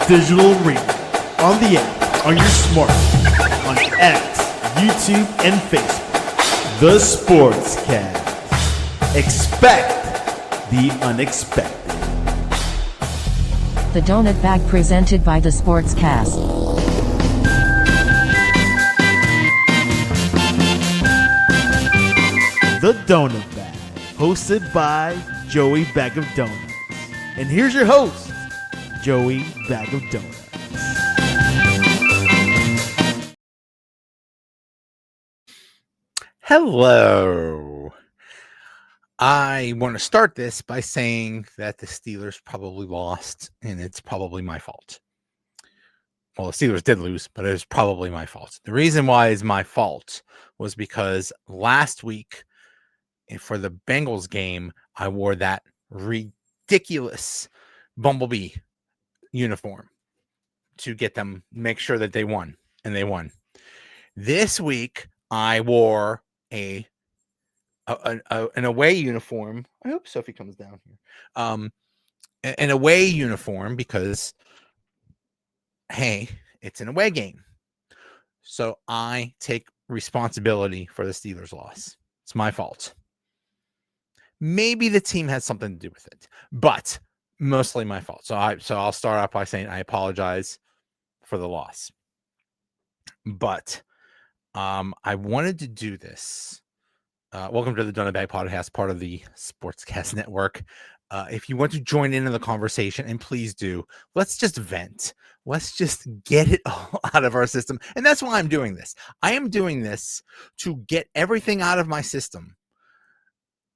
digital radio, on the app, on your smartphone, on X, YouTube, and Facebook. The Sportscast. Expect the unexpected. The Donut Bag presented by the Sportscast. The Donut Bag, hosted by Joey Bag of Donuts. And here's your host, Joey Bag of Donuts. Hello. I want to start this by saying that the Steelers probably lost, and it's probably my fault. Well, the Steelers did lose, but it was probably my fault. The reason why it's my fault was because last week for the Bengals game, I wore that ridiculous Bumblebee uniform to get them, make sure that they won, and they won. This week, I wore an away uniform. I hope Sophie comes down here. An away uniform because, hey, it's an away game. So I take responsibility for the Steelers' loss. It's my fault. Maybe the team has something to do with it, but mostly my fault. So I'll start off by saying I apologize for the loss. But I wanted to do this. Welcome to the Donut Bag Podcast, part of the Sportscast Network. If you want to join in the conversation, and please do, let's just vent. Let's just get it all out of our system. And that's why I'm doing this. I am doing this to get everything out of my system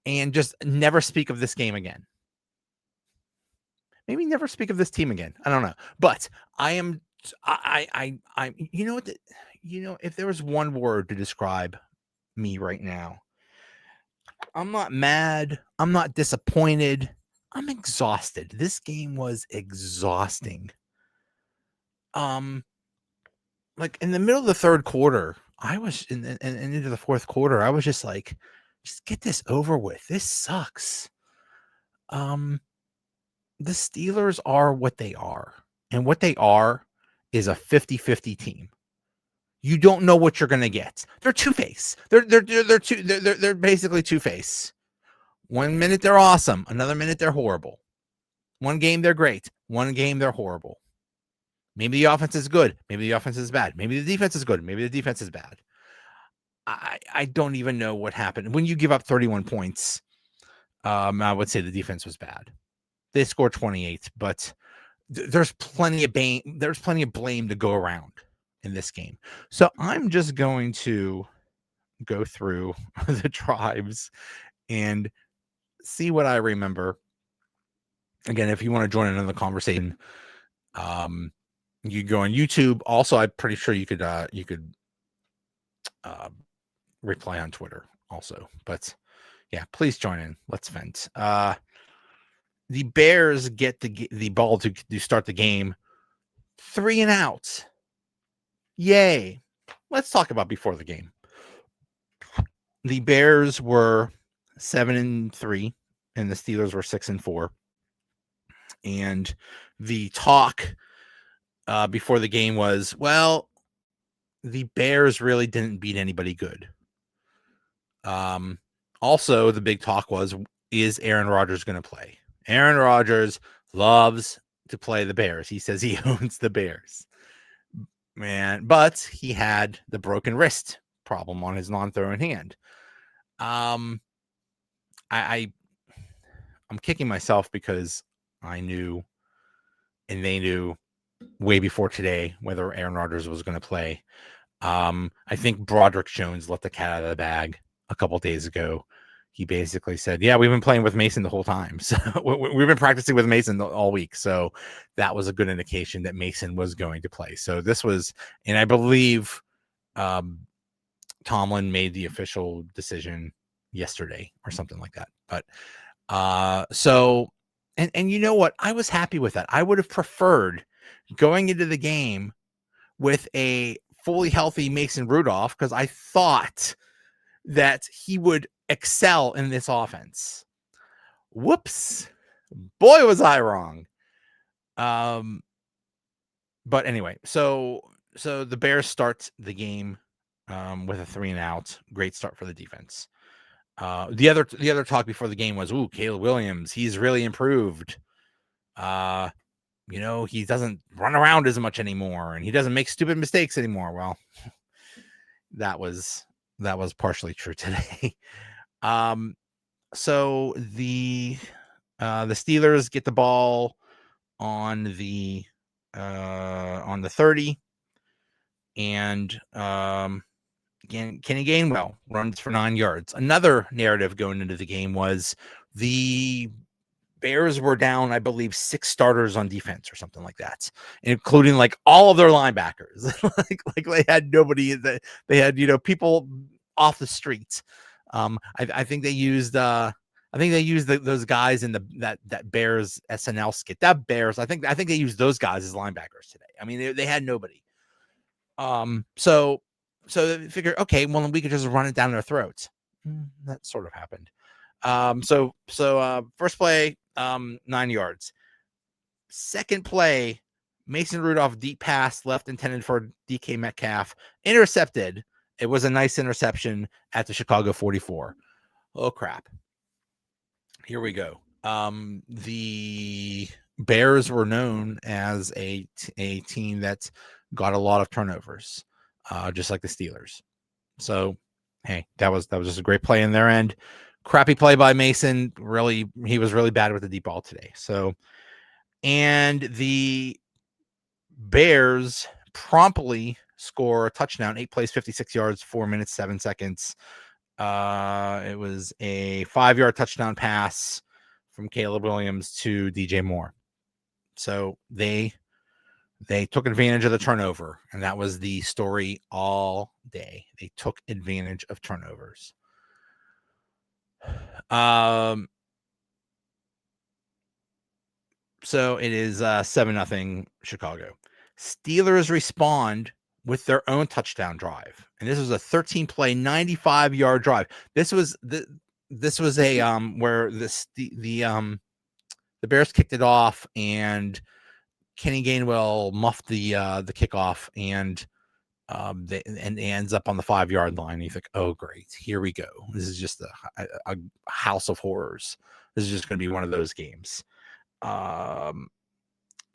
and just never speak of this game again. Maybe never speak of this team again. I don't know. But I you know what? If there was one word to describe me right now, I'm not mad. I'm not disappointed. I'm exhausted. This game was exhausting. Like in the middle of the third quarter, I was and into the fourth quarter, I was just like, just get this over with. This sucks. The Steelers are what they are. And what they are is a 50-50 team. You don't know what you're going to get. They're two-face. They're basically two-face. 1 minute they're awesome, another minute they're horrible. One game they're great, one game they're horrible. Maybe the offense is good, maybe the offense is bad. Maybe the defense is good, maybe the defense is bad. I don't even know what happened. When you give up 31 points, I would say the defense was bad. They scored 28, but there's plenty of blame to go around in this game. So I'm just going to go through the drives and see what I remember. Again, if you want to join in on the conversation, you go on YouTube. Also, I'm pretty sure you could reply on Twitter also. But yeah, please join in. Let's vent. The Bears get the ball to start the game. 3 and out. Yay. Let's talk about before the game. The Bears were 7-3 and the Steelers were 6-4. And the talk before the game was, well, the Bears really didn't beat anybody good. Also, the big talk was, is Aaron Rodgers going to play? Aaron Rodgers loves to play the Bears. He says he owns the Bears. Man, but he had the broken wrist problem on his non-throwing hand. I'm kicking myself because I knew and they knew way before today whether Aaron Rodgers was going to play. I think Broderick Jones let the cat out of the bag a couple days ago. He basically said, yeah, we've been playing with Mason the whole time. So we've been practicing with Mason all week. So that was a good indication that Mason was going to play. So this was, and I believe Tomlin made the official decision yesterday or something like that. But so, and you know what? I was happy with that. I would have preferred going into the game with a fully healthy Mason Rudolph because I thought that he would excel in this offense. Whoops. Boy, was I wrong. But anyway, so the Bears start the game with a 3-and-out. Great start for the defense. The other talk before the game was, ooh, Caleb Williams, he's really improved. He doesn't run around as much anymore, and he doesn't make stupid mistakes anymore. Well, that was partially true today. So the Steelers get the ball on the 30, and Kenny Gainwell runs for 9 yards. Another narrative going into the game was the Bears were down, I believe, 6 starters on defense or something like that, including like all of their linebackers. like they had nobody that they had, people off the streets. I think they used those guys in that Bears SNL skit. That Bears, I think they used those guys as linebackers today. I mean, they had nobody. So they figured, okay, well, we could just run it down their throats. That sort of happened. So first play, 9 yards. Second play, Mason Rudolph deep pass left intended for DK Metcalf, intercepted. It was a nice interception at the Chicago 44. Oh crap. Here we go. The Bears were known as a team that got a lot of turnovers, just like the Steelers. So, hey, that was just a great play in their end. Crappy play by Mason. Really, he was really bad with the deep ball today. So, and the Bears promptly score a touchdown, 8 plays, 56 yards, 4 minutes, 7 seconds. It was a 5-yard touchdown pass from Caleb Williams to DJ Moore. So they took advantage of the turnover, and that was the story all day. They took advantage of turnovers. So it is 7-0 Chicago. Steelers respond with their own touchdown drive, and this was a 13-play, 95-yard drive. This was a where the Bears kicked it off, and Kenny Gainwell muffed the kickoff, and and ends up on the 5-yard line. You think, oh great, here we go. This is just a house of horrors. This is just going to be one of those games.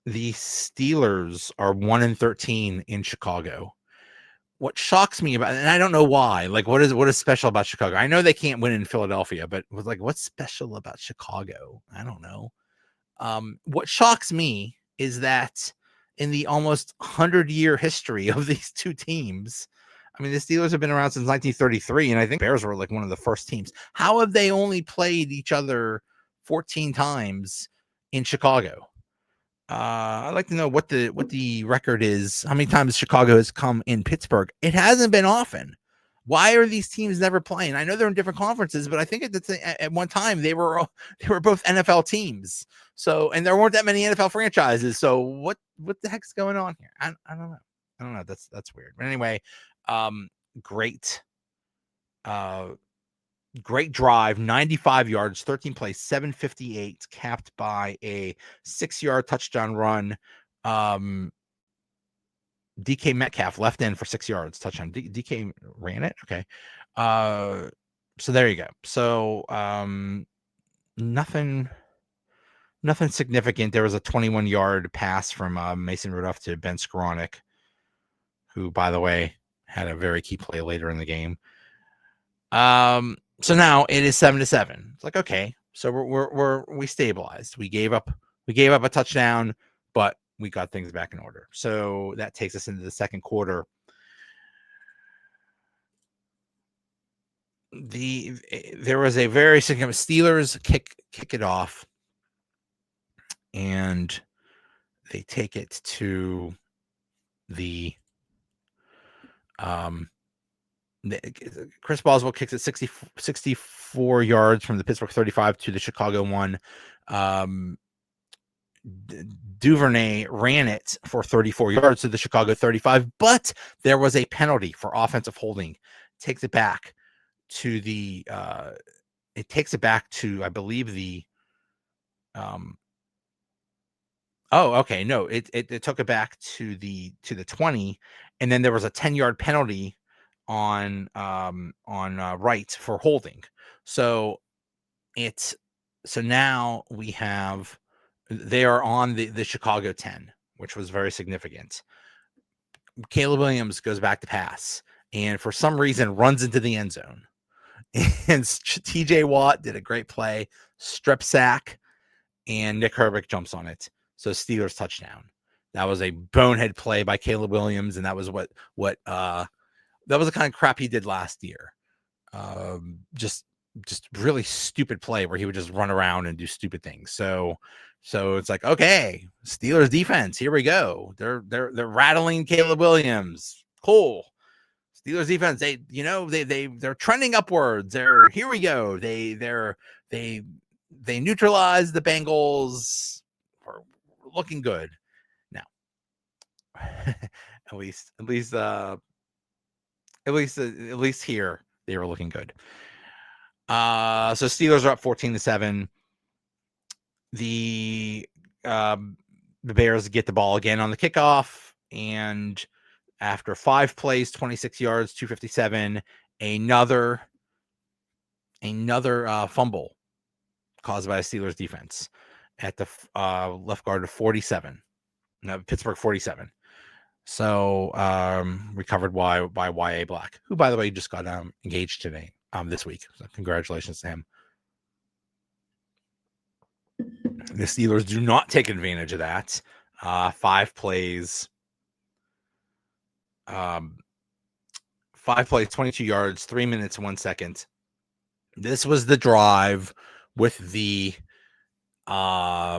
The Steelers are 1-13 in Chicago. What shocks me about, and I don't know why, like what is special about Chicago? I know they can't win in Philadelphia, but like what's special about Chicago? I don't know. What shocks me is that in the almost 100-year history of these two teams, I mean, the Steelers have been around since 1933, and I think Bears were like one of the first teams. How have they only played each other 14 times in Chicago? I'd like to know what the record is. How many times Chicago has come in Pittsburgh? It hasn't been often. Why are these teams never playing? I know they're in different conferences, but I think at one time they were both NFL teams. So, and there weren't that many NFL franchises. So what the heck's going on here? I don't know. I don't know. That's weird. But anyway, great drive, 95 yards, 13 plays, 758, capped by a 6-yard touchdown run. DK Metcalf left in for 6 yards, touchdown. DK ran it. Okay. So there you go. So nothing significant. There was a 21-yard pass from Mason Rudolph to Ben Skoranek, who, by the way, had a very key play later in the game. So now it is 7-7. It's like, okay, so we stabilized. We gave up a touchdown, but we got things back in order. So that takes us into the second quarter. There was a very significant Steelers kick it off, and they take it to the Chris Boswell kicks it 64 yards from the Pittsburgh 35 to the Chicago 1. Duvernay ran it for 34 yards to the Chicago 35, but there was a penalty for offensive holding. Takes it back to I believe the Oh, okay. No, it took it back to the 20, and then there was a 10-yard penalty on Wright for holding. So it's so now we have they are on the Chicago 10, which was very significant. Caleb Williams goes back to pass, and for some reason runs into the end zone. And TJ Watt did a great play, strip sack, and Nick Herbig jumps on it. So Steelers touchdown. That was a bonehead play by Caleb Williams, and that was what that was the kind of crap he did last year. Just really stupid play where he would just run around and do stupid things. So it's like, okay, Steelers defense, here we go. They're rattling Caleb Williams. Cool. Steelers defense, they're trending upwards. Here we go. They neutralize the Bengals. We're looking good now. at least here they were looking good. So Steelers are up 14-7. The Bears get the ball again on the kickoff, and after 5 plays, 26 yards, 257, another fumble caused by a Steelers defense at the left guard of 47. No, Pittsburgh 47. So recovered by Y.A. Black, who, by the way, just got engaged today, this week. So congratulations to him. The Steelers do not take advantage of that. 5 plays. 5 plays, 22 yards, 3 minutes, 1 second. This was the drive with the what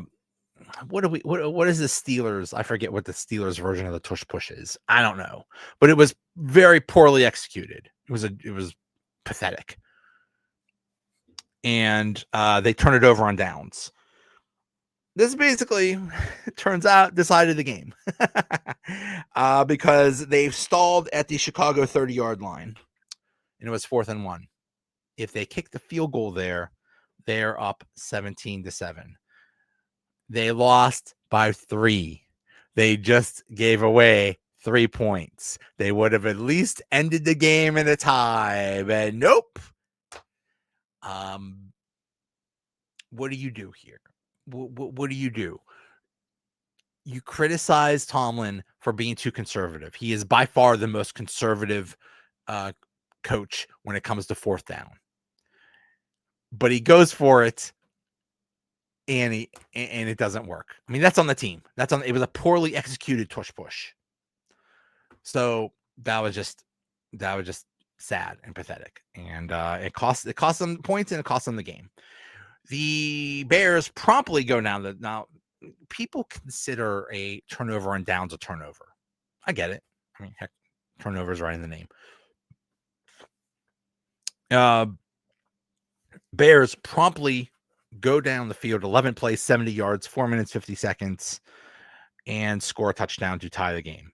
is the Steelers? I forget what the Steelers version of the tush push is. I don't know, but it was very poorly executed. It was pathetic, and they turn it over on downs. This basically, it turns out, decided the game because they've stalled at the Chicago 30-yard line, and it was 4th and 1. If they kick the field goal there, they're up 17-7. They lost by 3. They just gave away 3 points. They would have at least ended the game in a tie, but nope. What do you do here? What do you do? You criticize Tomlin for being too conservative. He is by far the most conservative coach when it comes to 4th down. But he goes for it, and it doesn't work. I mean, that's on the team. It was a poorly executed tush push. So that was just sad and pathetic. And it cost them points, and it cost them the game. The Bears promptly go down. Now, people consider a turnover on downs a turnover. I get it. I mean, heck, turnover is right in the name. Bears promptly go down the field, 11 plays, 70 yards, 4 minutes, 50 seconds, and score a touchdown to tie the game.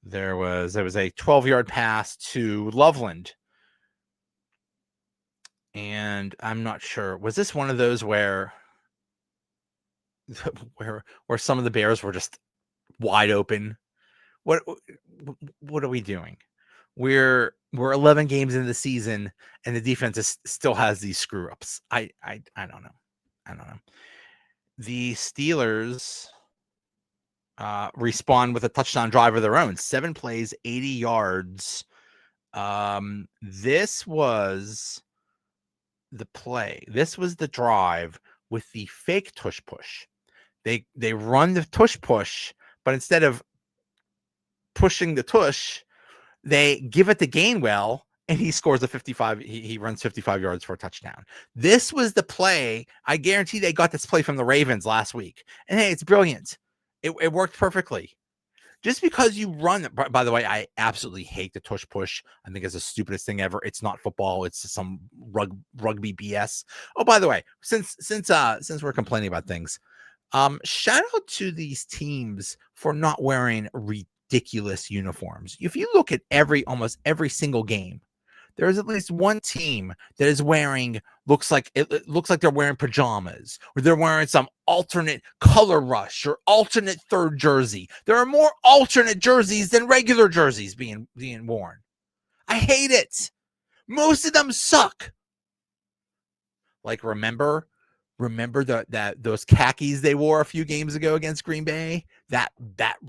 There was a 12-yard pass to Loveland. And I'm not sure. Was this one of those where some of the Bears were just wide open? What are we doing? We're 11 games into the season, and the defense still has these screw ups. I don't know. The Steelers respond with a touchdown drive of their own. 7 plays, 80 yards. This was the play. This was the drive with the fake tush push. They run the tush push, but instead of pushing the tush, they give it to Gainwell, and he scores a 55. He runs 55 yards for a touchdown. This was the play. I guarantee they got this play from the Ravens last week. And hey, it's brilliant. It worked perfectly. Just because you run, by the way, I absolutely hate the tush push. I think it's the stupidest thing ever. It's not football. It's some rugby BS. Oh, by the way, since we're complaining about things, shout out to these teams for not wearing ridiculous uniforms. If you look at almost every single game, there is at least one team that is wearing looks like they're wearing pajamas, or they're wearing some alternate color rush or alternate third jersey. There are more alternate jerseys than regular jerseys being worn. I hate it. Most of them suck. Like remember those khakis they wore a few games ago against Green Bay? That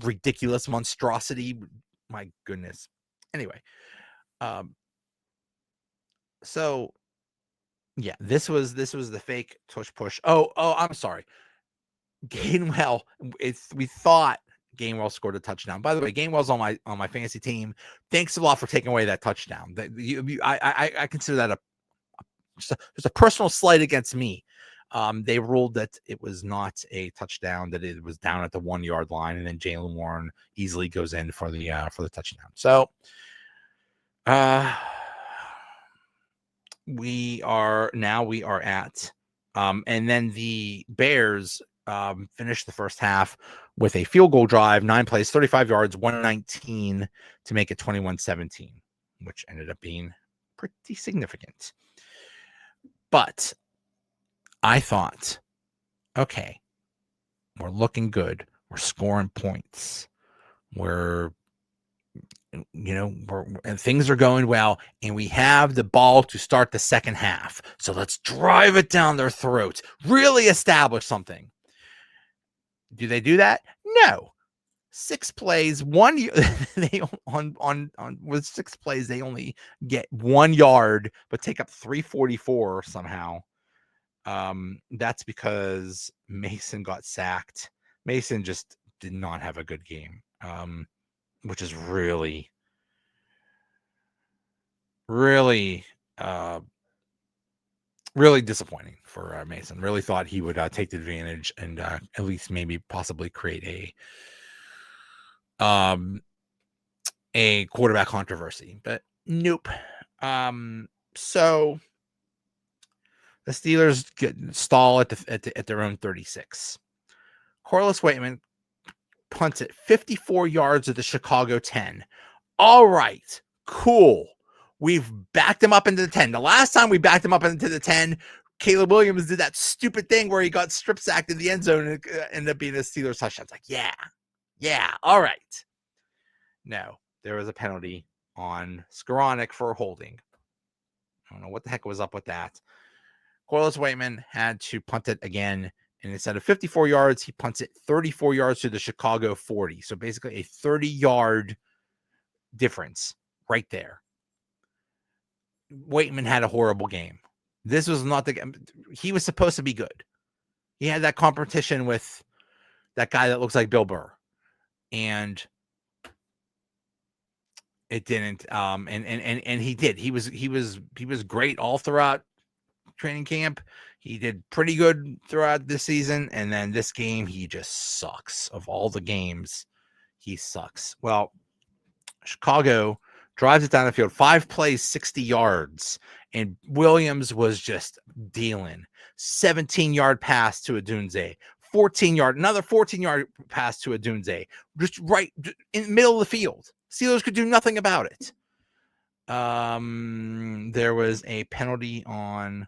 ridiculous monstrosity. My goodness. Anyway, so yeah, this was the fake tush push. Oh, I'm sorry. Gainwell, we thought Gainwell scored a touchdown. By the way, Gainwell's on my fantasy team. Thanks a lot for taking away that touchdown. I consider that just a personal slight against me. They ruled that it was not a touchdown, that it was down at the 1 yard line, and then Jaylen Warren easily goes in for the touchdown. So, we are at, and then the Bears finished the first half with a field goal drive, 9 plays, 35 yards, 119 to make it 21-17, which ended up being pretty significant. But I thought, okay, we're looking good. We're scoring points. And things are going well, and we have the ball to start the second half. So let's drive it down their throats, really establish something. Do they do that? No. 6 plays, with 6 plays, they only get 1 yard, but take up 344 somehow. That's because Mason got sacked. Mason just did not have a good game, which is really, really, really disappointing for Mason. Really thought he would take the advantage and at least maybe possibly create a quarterback controversy, but nope. So the Steelers stall at their own 36. Corliss Waitman punts it 54 yards at the Chicago 10. All right, cool. We've backed him up into the 10. The last time we backed him up into the 10, Caleb Williams did that stupid thing where he got strip sacked in the end zone and it ended up being a Steelers touchdown. It's like, yeah, all right. No, there was a penalty on Skoranek for holding. I don't know what the heck was up with that. Corliss Waitman had to punt it again, and instead of 54 yards, he punts it 34 yards to the Chicago 40. So basically a 30-yard difference right there. Waitman had a horrible game. This was not he was supposed to be good. He had that competition with that guy that looks like Bill Burr, and it didn't. And he did. He was great all throughout training camp. He did pretty good throughout this season, and then this game he just sucks. Of all the games, he sucks. Well, Chicago drives it down the field, 5 plays, 60 yards, and Williams was just dealing. 17-yard pass to Odunze, another 14-yard pass to Odunze, just right in the middle of the field. Steelers could do nothing about it. There was a penalty on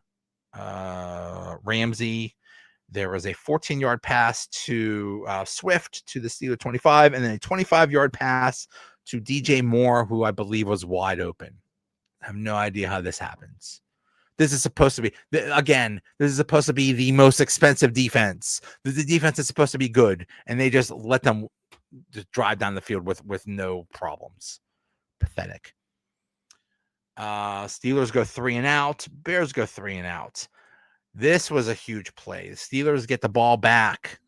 Ramsey. There was a 14-yard pass to Swift to the Steelers 25, and then a 25-yard pass to DJ Moore, who I believe was wide open. I have no idea how this happens. This is supposed to be, the most expensive defense. The defense is supposed to be good, and they just let them just drive down the field with no problems. Pathetic. Steelers go 3 and out. Bears go 3 and out. This was a huge play. The Steelers get the ball back,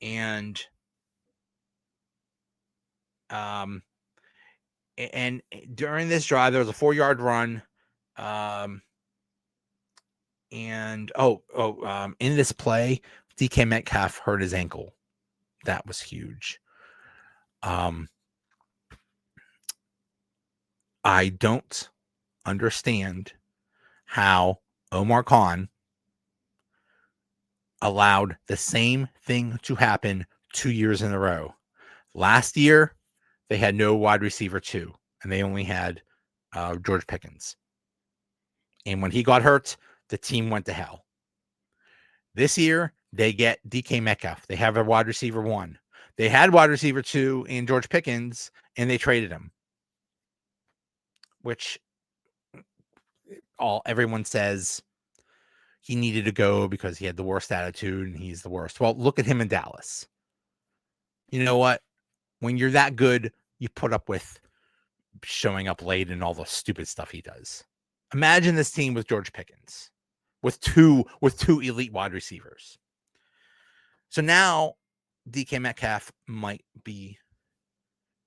and during this drive, there was a 4-yard run. In this play, DK Metcalf hurt his ankle. That was huge. I don't understand how Omar Khan allowed the same thing to happen 2 years in a row. Last year, they had no wide receiver 2, and they only had George Pickens. And when he got hurt, the team went to hell. This year, they get DK Metcalf. They have a wide receiver 1. They had wide receiver 2 in George Pickens, and they traded him. Which everyone says he needed to go because he had the worst attitude and he's the worst. Well, look at him in Dallas. You know what? When you're that good, you put up with showing up late and all the stupid stuff he does. Imagine this team with George Pickens, with two elite wide receivers. So now DK Metcalf might be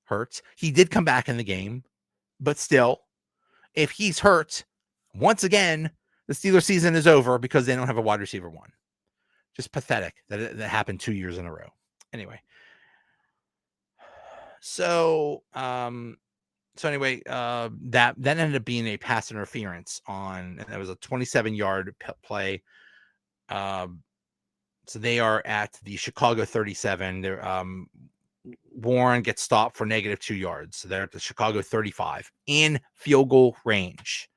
hurt. He did come back in the game, but still, if he's hurt, once again, the Steelers season is over because they don't have a wide receiver 1. Just pathetic that happened 2 years in a row. Anyway. So that ended up being a pass interference and that was a 27-yard play. So they are at the Chicago 37. They're Warren gets stopped for -2 yards. So they're at the Chicago 35 in field goal range.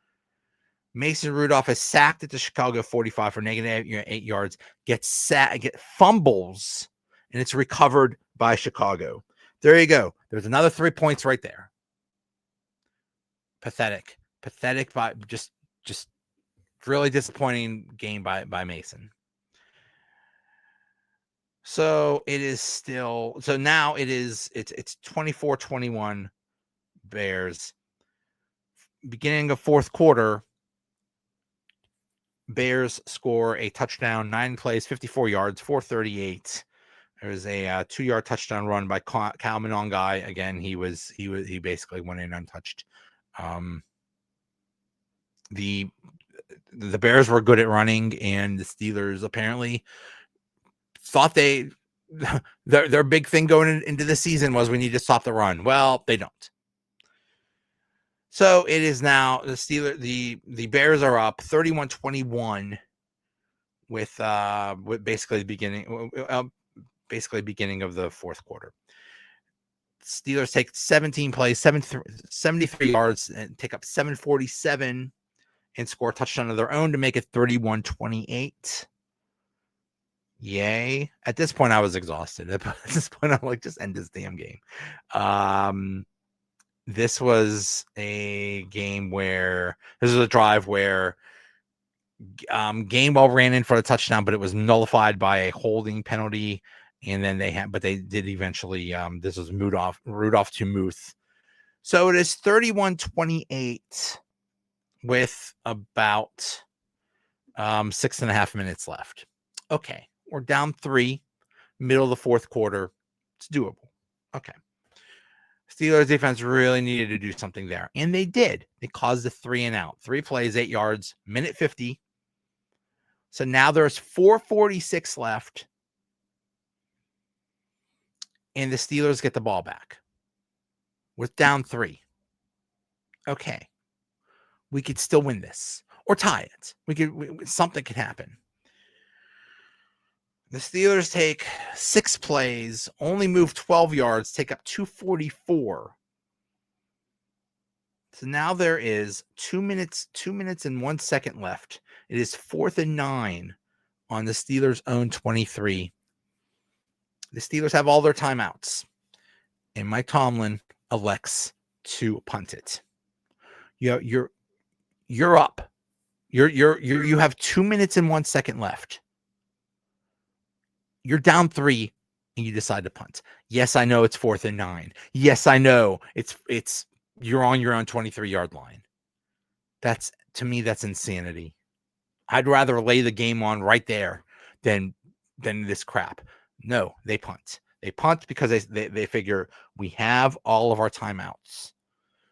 Mason Rudolph is sacked at the Chicago 45 for -8 yards, gets fumbles, and it's recovered by Chicago. There you go. There's another 3 points right there. Pathetic by just really disappointing game by Mason. So it is still, so now it's 24-21 Bears. Beginning of fourth quarter, Bears score a touchdown, 9 plays, 54 yards, 438. There was a 2-yard touchdown run by Kyle Monongai. Again, he basically went in untouched. The Bears were good at running, and the Steelers apparently thought their big thing going into the season was we need to stop the run. Well, they don't. So it is now the Bears are up 31-21 with basically the beginning of the fourth quarter. Steelers take 17 plays, 73 yards, and take up 747 and score a touchdown of their own to make it 31-28. Yay. At this point, I was exhausted. At this point, I'm like, just end this damn game. This was a game where this is a drive where Gainwell ran in for a touchdown, but it was nullified by a holding penalty. And then they did eventually. This was Rudolph to Muth. So it is 31-28 with about 6.5 minutes left. Okay, we're down 3, middle of the fourth quarter. It's doable. Okay. Steelers defense really needed to do something there, and they did. They caused a 3-and-out. 3 plays, 8 yards, minute 50. So now there's 4:46 left, and the Steelers get the ball back. We're down 3. Okay. We could still win this or tie it. Something could happen. The Steelers take 6 plays, only move 12 yards, take up 244. So now there is 2 minutes and 1 second left. It is 4th and 9 on the Steelers' own 23. The Steelers have all their timeouts, and Mike Tomlin elects to punt it. You're up. You have 2 minutes and 1 second left. You're down 3 and you decide to punt. Yes, I know it's 4th and 9. Yes, I know it's you're on your own 23-yard line. To me, that's insanity. I'd rather lay the game on right there than this crap. No, they punt. They punt because they figure we have all of our timeouts.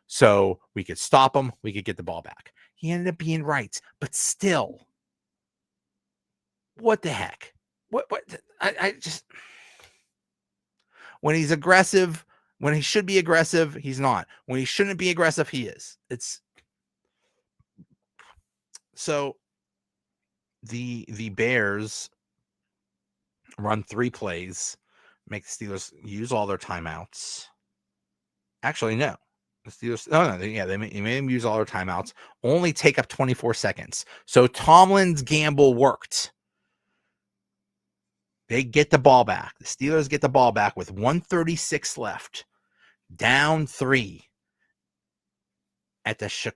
So we could stop them. We could get the ball back. He ended up being right, but still, what the heck? What I just, when he's aggressive, when he should be aggressive, he's not. When he shouldn't be aggressive, he is. It's so the Bears run 3 plays, make the Steelers use all their timeouts. Actually, no. The Steelers, they made them use all their timeouts, only take up 24 seconds. So Tomlin's gamble worked. They get the ball back. The Steelers get the ball back with 1:36 left, down 3 at the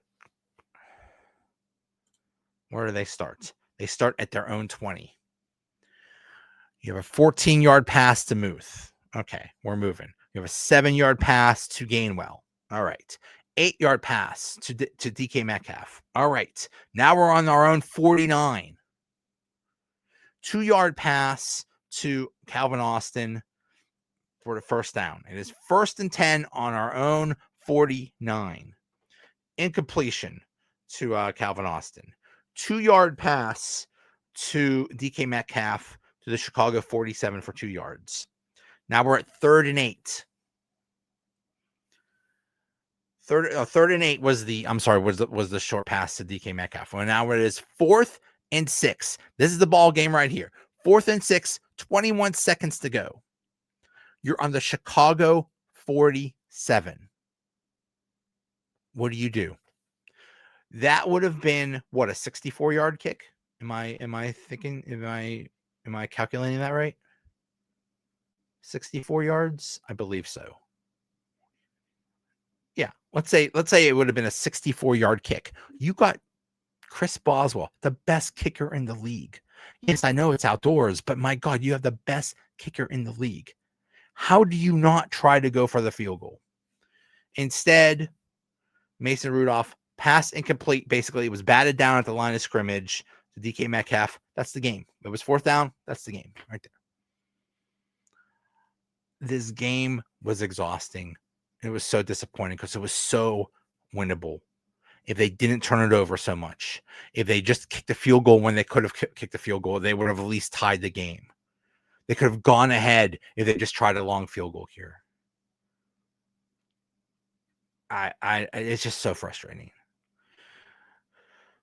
where do they start? They start at their own 20. You have a 14-yard pass to Muth. Okay, we're moving. You have a 7-yard pass to Gainwell. All right. 8-yard pass to DK Metcalf. All right. Now we're on our own 49. 2-yard pass to Calvin Austin for the first down. It is 1st and 10 on our own 49. Incompletion to Calvin Austin. 2-yard pass to DK Metcalf to the Chicago 47 for 2 yards. Now we're at 3rd and 8. Third and 8 was the short pass to DK Metcalf. Well, now it is 4th and 6. This is the ball game right here. 4th and 6, 21 seconds to go. You're on the Chicago 47. What do? That would have been what, a 64-yard kick? Am I calculating that right? 64 yards? I believe so. Yeah, let's say it would have been a 64-yard kick. You got Chris Boswell, the best kicker in the league. Yes, I know it's outdoors, but my God, you have the best kicker in the league. How do you not try to go for the field goal? Instead, Mason Rudolph, pass incomplete. Basically, it was batted down at the line of scrimmage to DK Metcalf. That's the game. It was 4th down. That's the game right there. This game was exhausting. It was so disappointing because it was so winnable. If they didn't turn it over so much, if they just kicked the field goal when they could have kicked the field goal, they would have at least tied the game. They could have gone ahead if they just tried a long field goal here. It's just so frustrating.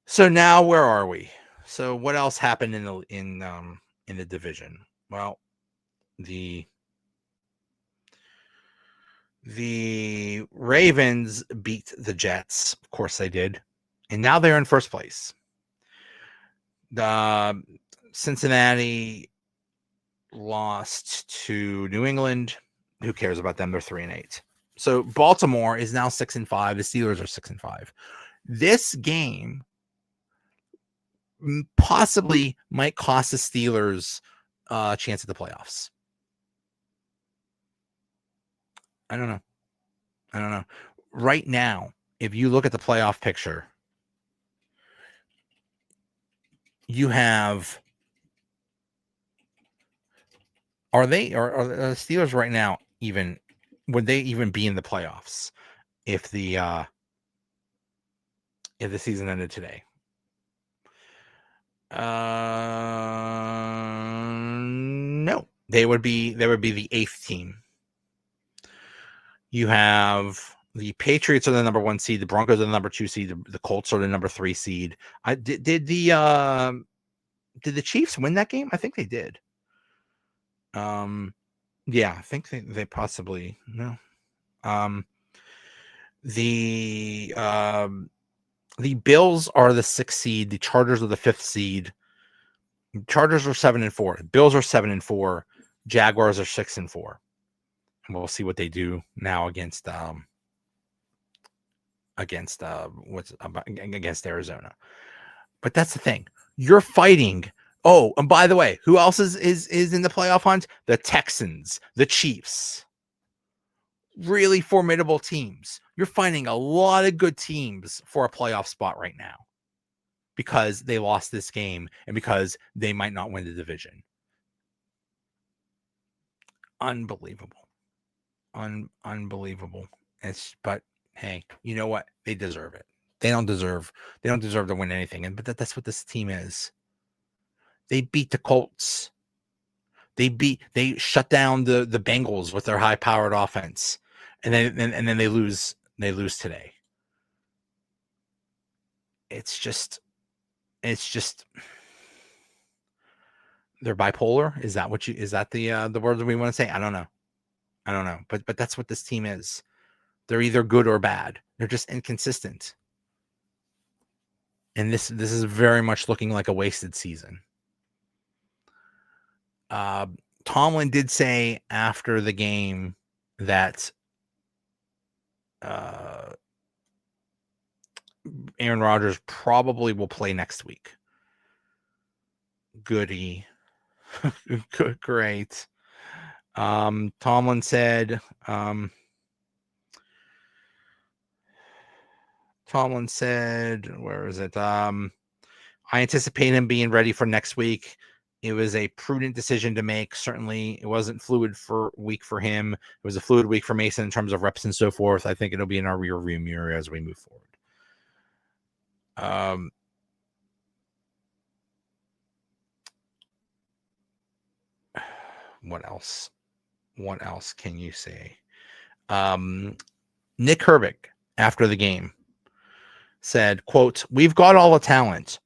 So now where are we? So what else happened in the division? Well, the Ravens beat the Jets. Of course they did. And now they're in first place. The Cincinnati lost to New England. Who cares about them? They're 3-8. So Baltimore is now 6-5. The Steelers are 6-5. This game possibly might cost the Steelers a chance at the playoffs. I don't know. Right now, if you look at the playoff picture, you have are the Steelers right now even, would they even be in the playoffs if the season ended today? No. They would be the 8th team. You have the Patriots are the number 1 seed, the Broncos are the number 2 seed, the Colts are the number 3 seed. Did the Chiefs win that game? I think they did. Yeah, I think they possibly no. The Bills are the 6th seed, the Chargers are the 5th seed. Chargers are 7-4. Bills are 7-4. Jaguars are 6-4. And we'll see what they do now against Arizona. But that's the thing. You're fighting. Oh, and by the way, who else is in the playoff hunt? The Texans, the Chiefs. Really formidable teams. You're finding a lot of good teams for a playoff spot right now because they lost this game and because they might not win the division. Unbelievable. Unbelievable. But hey, you know what? They deserve it. They don't deserve to win anything. But that's what this team is. They beat the Colts. They shut down the Bengals with their high-powered offense. And then they lose today. It's just they're bipolar. Is that the word that we want to say? I don't know. But that's what this team is. They're either good or bad. They're just inconsistent. And this is very much looking like a wasted season. Tomlin did say after the game that Aaron Rodgers probably will play next week. Goody. Great. Tomlin said, where is it? I anticipate him being ready for next week. It was a prudent decision to make. Certainly, it wasn't fluid week for him. It was a fluid week for Mason in terms of reps and so forth. I think it'll be in our rear view mirror as we move forward. What else? What else can you say? Nick Herbig, after the game, said, quote, "We've got all the talent.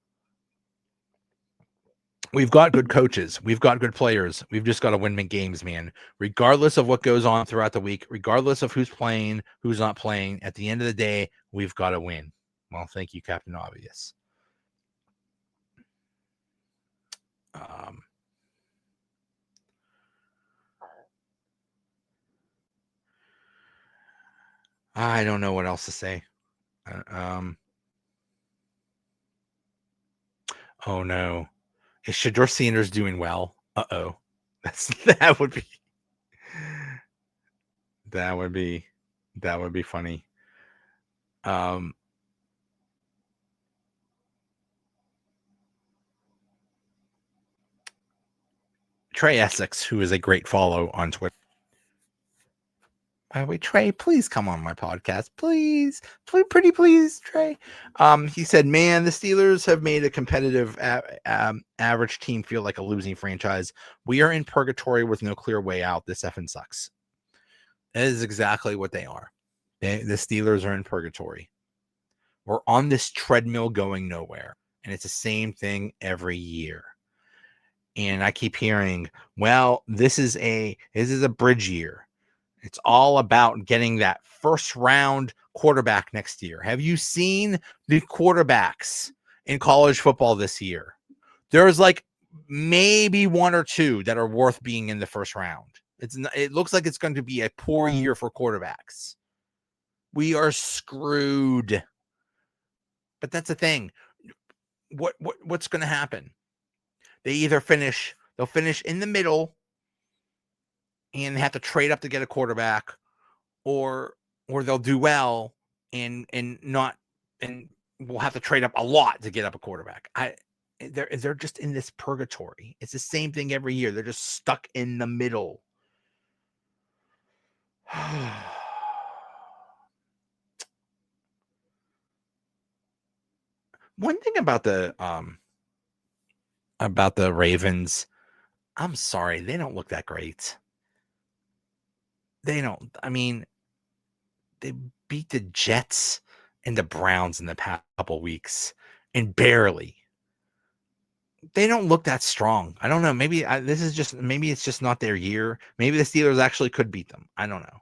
We've got good coaches. We've got good players. We've just got to win games, man. Regardless of what goes on throughout the week, regardless of who's playing, who's not playing, at the end of the day, we've got to win." Well, thank you, Captain Obvious. I don't know what else to say. Oh no, is Shedeur Sanders doing well? Uh-oh. That would be funny. Trey Essex, who is a great follow on Twitter. By the way, Trey, please come on my podcast. Please, pretty please, Trey. He said, "Man, the Steelers have made a competitive average team feel like a losing franchise. We are in purgatory with no clear way out. This effing sucks." That is exactly what they are. The Steelers are in purgatory. We're on this treadmill going nowhere. And it's the same thing every year. And I keep hearing, well, this is a bridge year. It's all about getting that first round quarterback next year. Have you seen the quarterbacks in college football this year? There's like maybe one or two that are worth being in the first round. It looks like it's going to be a poor year for quarterbacks. We are screwed. But that's the thing. What's going to happen? They'll finish in the middle and have to trade up to get a quarterback, or they'll do well and we'll have to trade up a lot to get up a quarterback. They're just in this purgatory. It's the same thing every year. They're just stuck in the middle. One thing about the Ravens, I'm sorry, they don't look that great. They don't. I mean, they beat the Jets and the Browns in the past couple weeks, and barely. They don't look that strong. I don't know. Maybe it's just not their year. Maybe the Steelers actually could beat them. I don't know.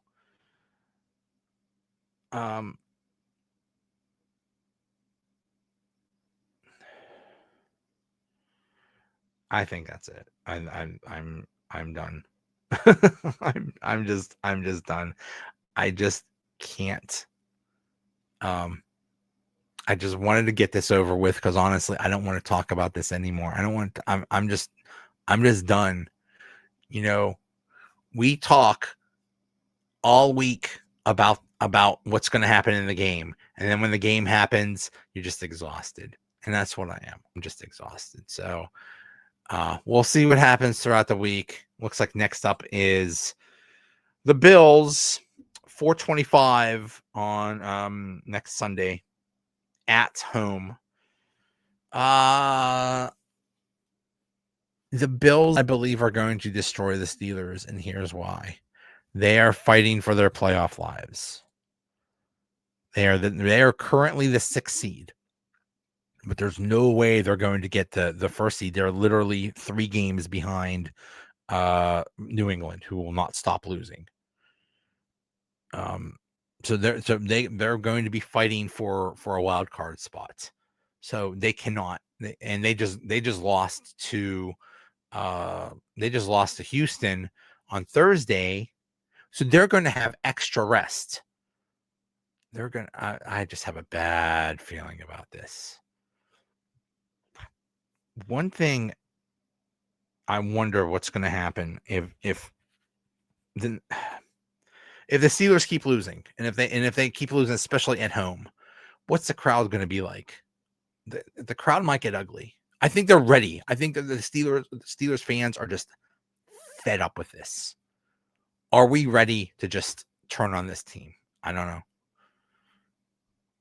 I think that's it. I'm done. I'm just done. I just can't. I just wanted to get this over with because honestly, I don't want to talk about this anymore. I don't want to, I'm just done. You know, we talk all week about what's going to happen in the game. And then when the game happens, you're just exhausted. And that's what I am. I'm just exhausted. So we'll see what happens throughout the week. Looks like next up is the Bills, 4:25 on next Sunday at home. The Bills, I believe, are going to destroy the Steelers, and here's why. They are fighting for their playoff lives. They are currently the 6th seed, but there's no way they're going to get the first seed. They're literally 3 games behind New England, who will not stop losing. they're going to be fighting for a wild card spot. So they cannot, and they just lost to Houston on Thursday. So they're going to have extra rest. I just have a bad feeling about this. One thing I wonder what's going to happen if the Steelers keep losing, and if they keep losing, especially at home, what's the crowd going to be like? The crowd might get ugly. I think they're ready. I think that the Steelers fans are just fed up with this. Are we ready to just turn on this team? I don't know.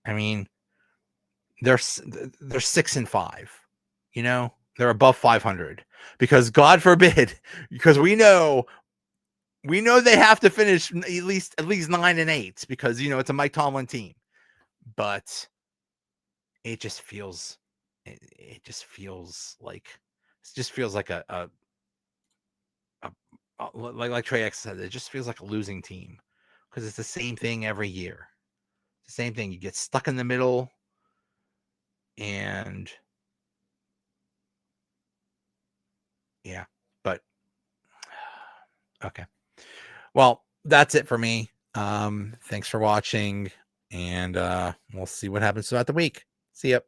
I mean, they're 6-5. You know, they're above 500 because God forbid, because we know they have to finish at least 9-8 because it's a Mike Tomlin team. But it just feels like like Trey X said, it just feels like a losing team because it's the same thing every year. The same thing. You get stuck in the middle, and yeah, but okay. Well, that's it for me. Thanks for watching, and we'll see what happens throughout the week. See ya.